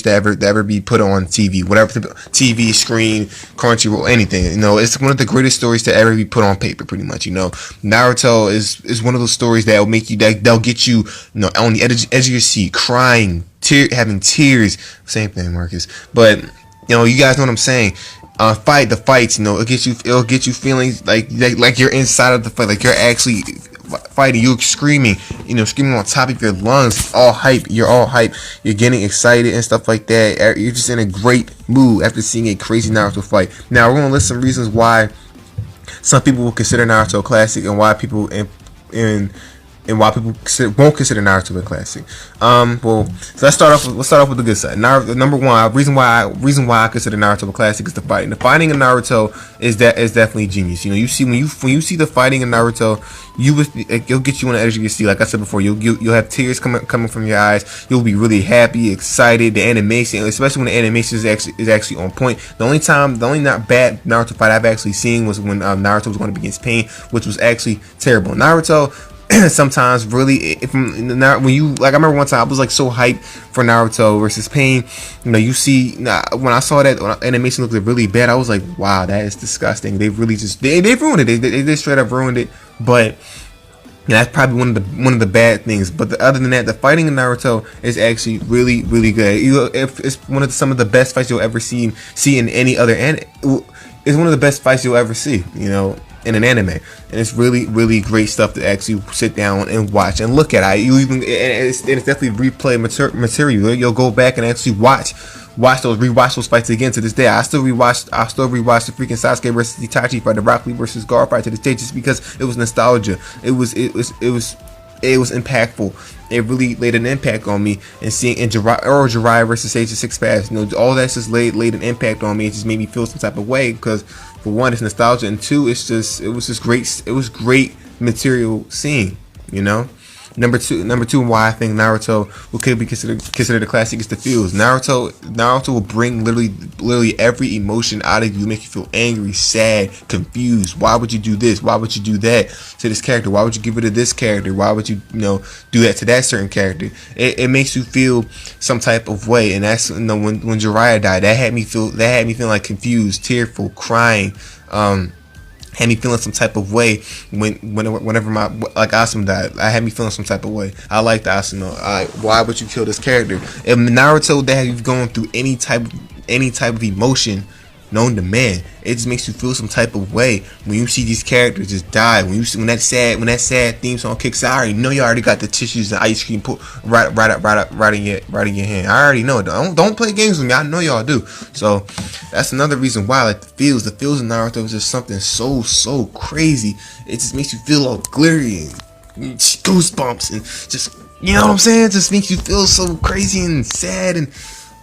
to ever be put on TV, whatever TV screen, Crunchyroll, anything. You know, it's one of the greatest stories to ever be put on paper, pretty much. You know, Naruto is one of those stories that will make you, they'll get you, you know, on the edge of your seat, crying, having tears. Same thing, Marcus. But you know, you guys know what I'm saying. The fights, you know, it'll get you feeling like you're inside of the fight, like you're actually fighting, you're screaming, you know, screaming on top of your lungs, all hype, you're getting excited and stuff like that. You're just in a great mood after seeing a crazy Naruto fight. Now we're gonna list some reasons why some people will consider Naruto a classic, and why people won't consider Naruto a classic. Well, so let's start off with the good side. Number one, reason why I consider Naruto a classic is the fighting. The fighting in Naruto is definitely genius. You know, you see when you see the fighting in Naruto, it'll get you on the edge of your seat. Like I said before, you'll have tears coming from your eyes. You'll be really happy, excited. The animation, especially when the animation is actually on point. The only not bad Naruto fight I've actually seen was when Naruto was going up against Pain, which was actually terrible. Naruto sometimes really, when you, like, I remember one time I was like so hyped for Naruto versus Pain. You know, you see, when I saw that animation looked really bad, I was like, wow, that is disgusting. They really just they ruined it. They straight up ruined it. But yeah, that's probably one of the bad things. But other than that, the fighting in Naruto is actually really, really good. It's one of some of the best fights you'll ever see in any other anime. It's one of the best fights you'll ever see, you know, in an anime. And it's really, really great stuff to actually sit down and watch and look at. It's definitely replay material. You'll go back and actually rewatch those fights again to this day. I still rewatch the freaking Sasuke versus Itachi fight, the Rock Lee versus Gar fight to this day, just because it was nostalgia. It was impactful. It really laid an impact on me. And seeing Jiraiya versus Sage of Six Paths, you know, all that's just laid an impact on me. It just made me feel some type of way, because for one, it's nostalgia, and two, it was great material seeing, you know. Number two, why I think Naruto could be considered a classic is the feels. Naruto will bring literally every emotion out of you, make you feel angry, sad, confused. Why would you do this? Why would you do that to this character? Why would you give it to this character? Why would you, do that to that certain character? It makes you feel some type of way, and that's, when Jiraiya died, that had me feeling like confused, tearful, crying. Had me feeling some type of way whenever Asuma died. I had me feeling some type of way. I liked Asuma. Why would you kill this character? If Naruto, that you've gone through any type of emotion known to man, it just makes you feel some type of way when you see these characters just die. When that sad theme song kicks out, I already know you already got the tissues and ice cream put right in your hand. I already know it. Don't play games with me. I know y'all do. So that's another reason why I like the feels. The feels in Naruto is just something so crazy. It just makes you feel all glittery and goosebumps, and just, you know what I'm saying? It just makes you feel so crazy and sad, and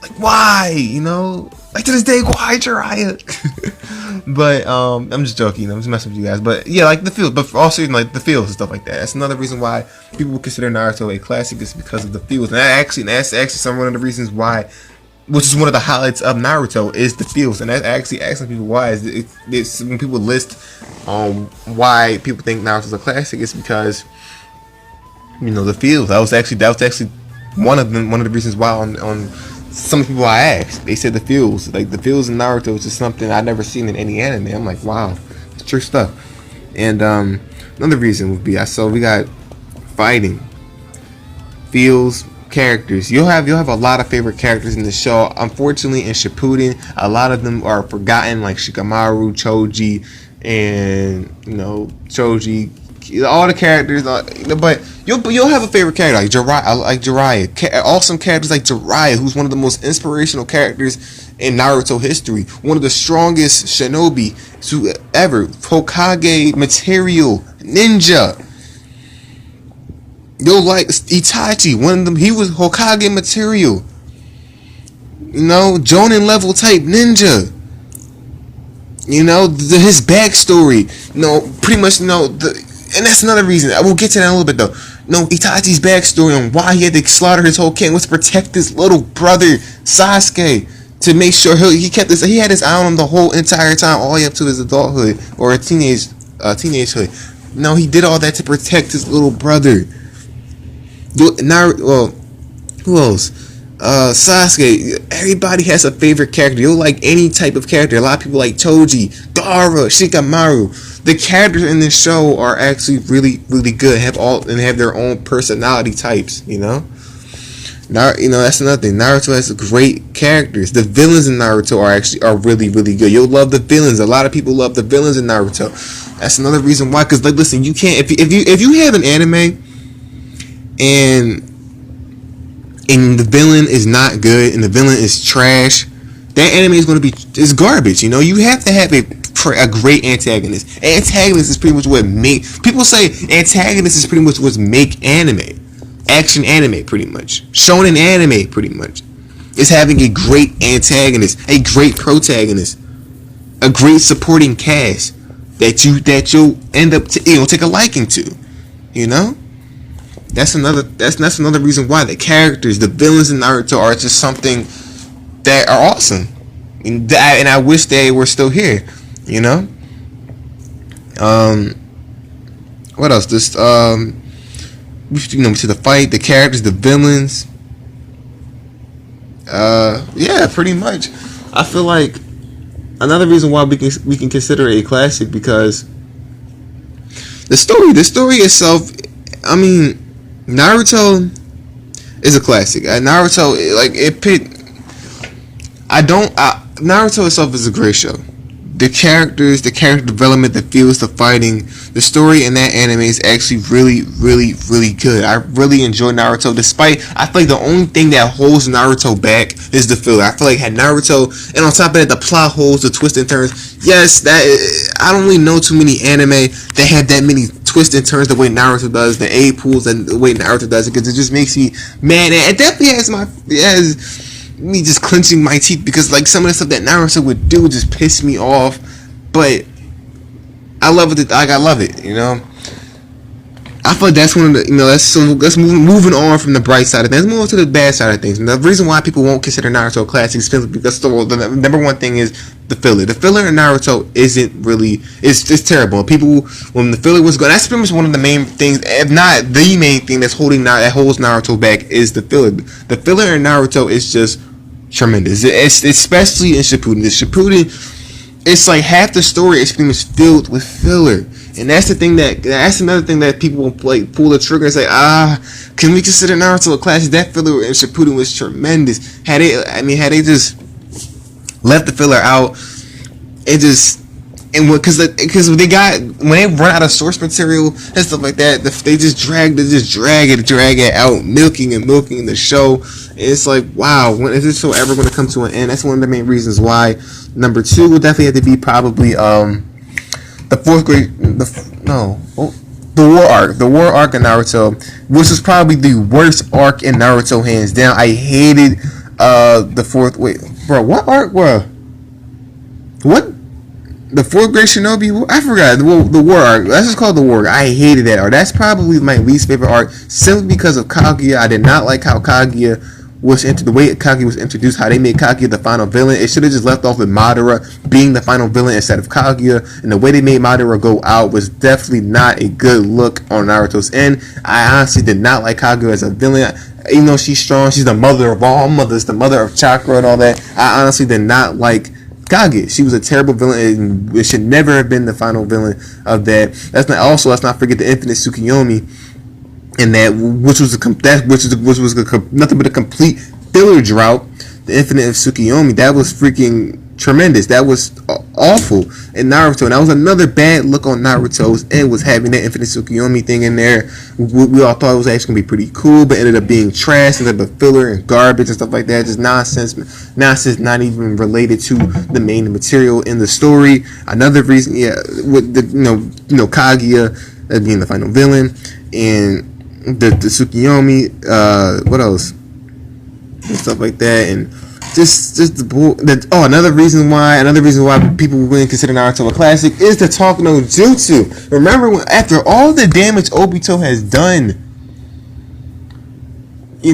like, why, like, to this day, why Jiraiya? But I'm just joking, I'm just messing with you guys. But yeah, like the feels, but also like the feels and stuff like that. That's another reason why people consider Naruto a classic, is because of the feels. And that's actually one of the reasons why, which is one of the highlights of Naruto, is the feels. And that's actually asking people why. It's when people list why people think Naruto's a classic, it's because, the feels. That was actually one of the reasons why on some people I asked, they said the feels. Like, the feels in Naruto is just something I've never seen in any anime. I'm like, wow, it's true stuff. And another reason would be, we got fighting, feels, characters. You'll have a lot of favorite characters in the show. Unfortunately, in Shippuden, a lot of them are forgotten, like Shikamaru, Choji, and Choji. All the characters, but you'll have a favorite character like Jiraiya. Awesome characters like Jiraiya, who's one of the most inspirational characters in Naruto history. One of the strongest shinobi to ever. Hokage material ninja. You'll like Itachi. One of them, he was Hokage material. Jonin level type ninja. His backstory. Pretty much. And that's another reason. I will get to that in a little bit, though. Itachi's backstory on why he had to slaughter his whole clan was to protect his little brother Sasuke, to make sure he had his eye on him the whole entire time, all the way up to his adulthood or teenagehood. He did all that to protect his little brother. Who else? Sasuke. Everybody has a favorite character. You'll like any type of character. A lot of people like Toji, Gaara, Shikamaru. The characters in this show are actually really, really good. Have their own personality types. That's another thing. Naruto has great characters. The villains in Naruto are really, really good. You'll love the villains. A lot of people love the villains in Naruto. That's another reason why. Because listen, you can't if you have an anime and the villain is not good and the villain is trash, that anime is going to be garbage. You have to have a great antagonist. Antagonist is pretty much what people say. Antagonist is pretty much what make anime. Action anime, pretty much. Shonen anime, pretty much. Is having a great antagonist, a great protagonist, a great supporting cast that you'll end up take a liking to. That's another reason why the characters, the villains in Naruto are just something that are awesome, and I wish they were still here. What else? We see the fight, the characters, the villains. Yeah, pretty much. I feel like another reason why we can consider it a classic, because the story itself. I mean, Naruto is a classic. Naruto, Naruto itself is a great show. The characters, the character development, the feels, the fighting, the story in that anime is actually really, really, really good. I really enjoy Naruto, despite I feel like the only thing that holds Naruto back is the filler. I feel like had Naruto, and on top of that, the plot holes, the twists and turns. Yes, I don't really know too many anime that have that many twists and turns the way Naruto does, the A pools and the way Naruto does it, because it just makes me mad. And it definitely has me just clenching my teeth, because some of the stuff that Naruto would do just piss me off, but I love it. I love it. I feel like that's one of the let's moving on from the bright side of things. Let's move on to the bad side of things. And the reason why people won't consider Naruto a classic is because the number one thing is the filler. The filler in Naruto isn't really it's terrible. People, when the filler was going, that's pretty much one of the main things, if not the main thing that holds Naruto back, is the filler. The filler in Naruto is just tremendous. It's especially in Shippuden. The Shippuden, it's like half the story is pretty much filled with filler. And that's another thing that people will pull the trigger and say, can we consider Naruto a classic? That filler in Shippuden was tremendous. Had they just left the filler out, because when they run out of source material and stuff like that, they just drag it out, milking the show. And it's like, wow, when is this show ever going to come to an end? That's one of the main reasons why. Number 2 would definitely have to be probably the war arc of Naruto, which is probably the worst arc in Naruto, hands down. I hated the fourth. Wait, bro, what arc? What? The fourth grade Shinobi? I forgot. The war arc. Let's just call it the war arc. I hated that arc. That's probably my least favorite arc, simply because of Kaguya. I did not like how Kaguya was the way Kaguya was introduced, how they made Kaguya the final villain. It should have just left off with Madara being the final villain instead of Kaguya, and the way they made Madara go out was definitely not a good look on Naruto's end. I honestly did not like Kaguya as a villain. Even though she's strong, she's the mother of all mothers, the mother of chakra and all that, I honestly did not like Kaguya. She was a terrible villain, and it should never have been the final villain of that. Let's not forget the infinite Tsukuyomi, and that which was nothing but a complete filler drought. The infinite of Tsukuyomi, that was freaking tremendous. That was awful in Naruto, and that was another bad look on Naruto's end, was having that infinite Tsukuyomi thing in there. We all thought it was actually gonna be pretty cool, but ended up being trash, ended up filler and garbage and stuff like that. Just nonsense, not even related to the main material in the story. Another reason, with the Kaguya as being the final villain, and the Tsukuyomi, what else? And stuff like that, and another reason why people wouldn't consider Naruto a classic is the Talk No Jutsu. Remember, after all the damage Obito has done,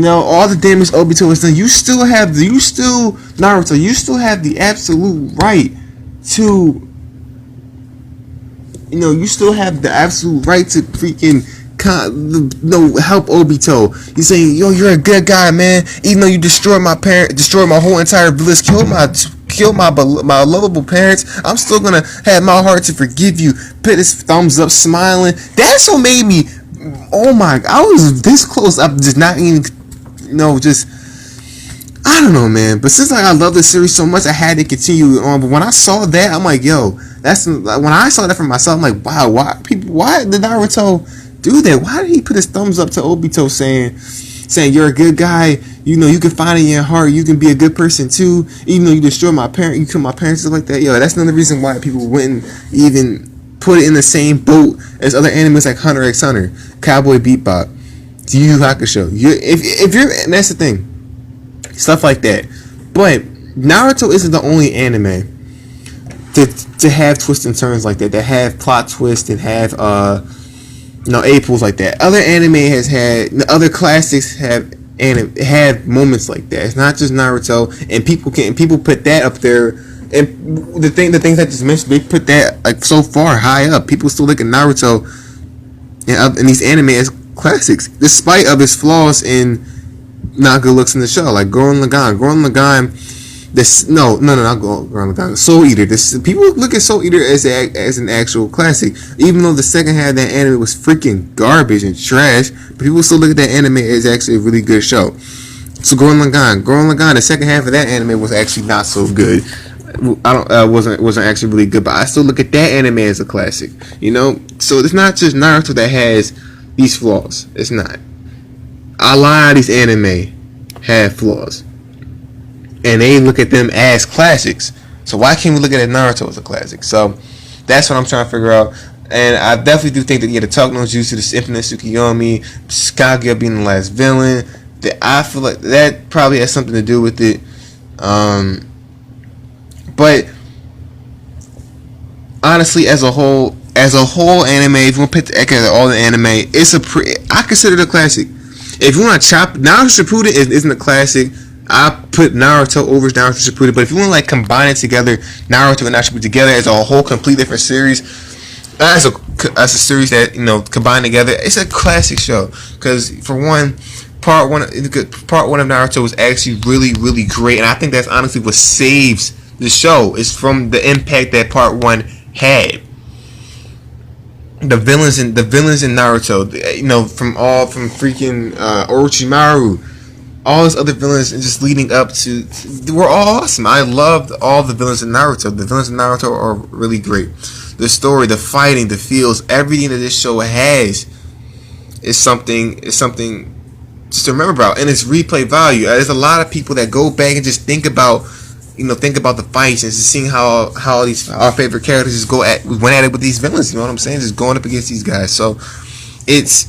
all the damage Obito has done, you still have the absolute right to, freaking help Obito. He's saying, yo, you're a good guy, man. Even though you destroyed my whole entire village, killed my lovable parents, I'm still gonna have my heart to forgive you. Put his thumbs up, smiling. That's what made me. Oh my! I was this close. I'm just not even. Just. I don't know, man. But since I love this series so much, I had to continue on. But when I saw that, I'm like, yo, when I saw that for myself, I'm like, wow, why did Naruto do that? Why did he put his thumbs up to Obito saying you're a good guy, you can find it in your heart, you can be a good person too, even though you destroyed my parent, you killed my parents, stuff like that. Yo, that's another reason why people wouldn't even put it in the same boat as other animes like Hunter x Hunter, Cowboy Bebop, Yu Yu Hakusho. If you're, and that's the thing. Stuff like that. But Naruto isn't the only anime to have twists and turns like that have plot twists and have A-pools like that. Other anime has had, other classics have moments like that. It's not just Naruto, and people put that up there. And the things I just mentioned, they put that like so far high up. People still look at Naruto and these anime as classics, despite of its flaws in not good looks in the show, like Gurren Lagann. Not Gurren Lagann. Soul Eater. People look at Soul Eater as an actual classic, even though the second half of that anime was freaking garbage and trash. But people still look at that anime as actually a really good show. So Gurren Lagann. The second half of that anime was actually not so good. Wasn't actually really good, but I still look at that anime as a classic. So it's not just Naruto that has these flaws. It's not. A lot of these anime have flaws, and they look at them as classics. So why can't we look at Naruto as a classic? So that's what I'm trying to figure out. And I definitely do think that the Talk No Jutsu, this Infinite Tsukiyomi, Sasuke being the last villain, that I feel like that probably has something to do with it. But honestly, as a whole anime, if you want to put together all the anime, I consider it a classic. If you want to chop, Naruto Shippuden isn't a classic. I put Naruto over Naruto Shippuden, but if you want to like combine it together, Naruto and Naruto Shippuden together as a whole complete different series, as a series that combined together, it's a classic show. Because for one, part one of Naruto was actually really, really great, and I think that's honestly what saves the show, is from the impact that part one had. The villains in Naruto, from freaking Orochimaru, all those other villains, and just leading up to, were all awesome. I loved all the villains in Naruto. The villains in Naruto are really great. The story, the fighting, the feels, everything that this show has is something just to remember about, and it's replay value. There's a lot of people that go back and just think about the fights and just seeing how our favorite characters just went at it with these villains. You know what I'm saying? Just going up against these guys. So it's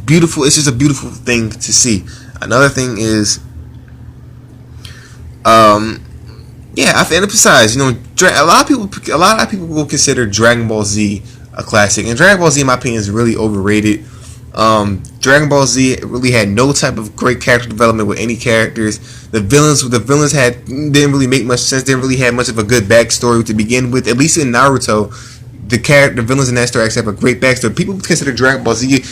beautiful. It's just a beautiful thing to see. Another thing is, and besides, a lot of people will consider Dragon Ball Z a classic, and Dragon Ball Z, in my opinion, is really overrated. Dragon Ball Z really had no type of great character development with any characters. The villains didn't really make much sense. Didn't really have much of a good backstory to begin with. At least in Naruto, the villains in that story actually have a great backstory. People consider Dragon Ball Z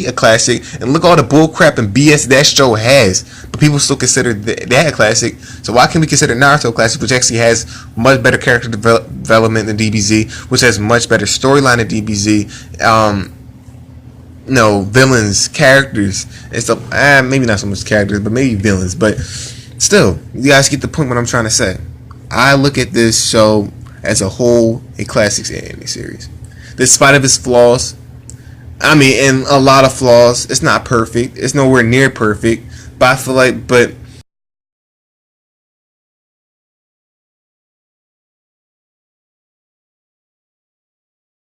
a classic, and look at all the bullcrap and BS that show has, but people still consider that a classic. So why can't we consider Naruto a classic, which actually has much better character development than DBZ, which has much better storyline than DBZ? Villains, characters, and stuff. Maybe not so much characters, but maybe villains. But still, you guys get the point what I'm trying to say. I look at this show as a whole a classics anime series, despite of its flaws. And a lot of flaws. It's not perfect. It's nowhere near perfect. But I feel like,